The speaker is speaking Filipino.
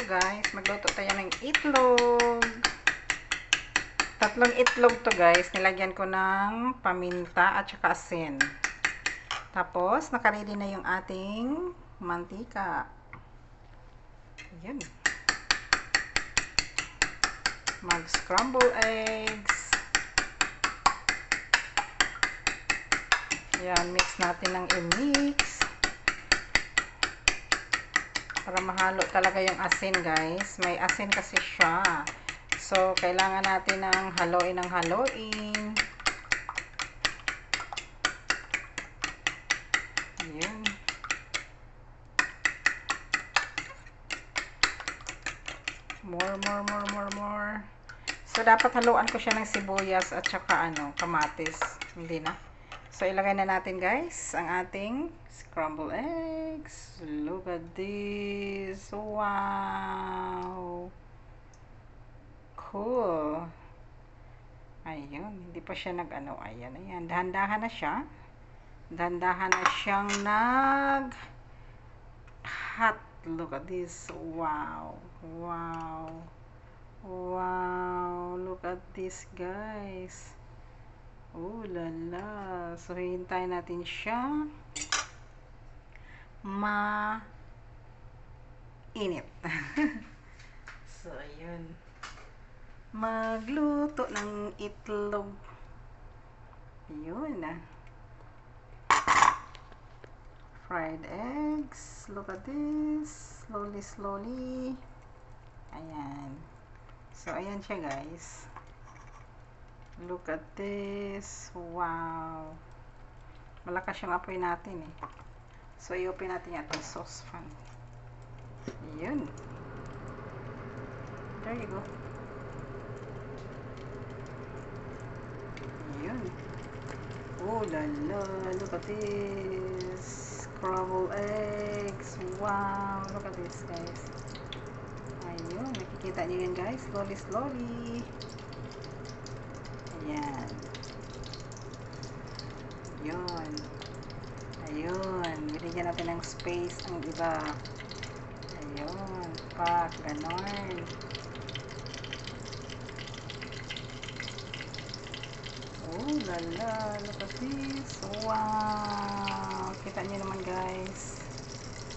guys. Magluto tayo ng itlog. 3 itlog to guys. Nilagyan ko ng paminta at saka asin. Tapos, nakaready na yung ating mantika. Ayan. Mag-scramble eggs. Ayan, mix natin ng i-mix. Para mahalo talaga yung asin guys. May asin kasi siya. So, kailangan natin ng haluin ng haluin. Ayan. More. So, dapat haluan ko siya ng sibuyas at saka kamatis. Hindi na. So, ilagay na natin guys ang ating scrambled eggs. Look at this. Wow. Cool. Ayun. Hindi pa siya ayan. Dahan-dahan na siya. Dahan-dahan na siyang hot. Look at this. Wow. Look at this guys. Oh lala. So, hintayin natin siya mainit. So, ayun. Magluto ng itlog. Ayun. Fried eggs. Look at this. Slowly. Ayan. So, ayan siya guys. Look at this. Wow. Malakas yung apoy natin eh. So, i-open natin yung saucepan. Ayun. There you go. Ayun. Oh, lala. Look at this. Scrambled eggs. Wow. Look at this, guys. Ayun. Nakikita niyo yan, guys. Slowly. Ayan. Ayun. Binigyan natin ng space ang iba. Ayun. Ganon. Oh, lala. Look at this. Wow. Kita niyo naman, guys.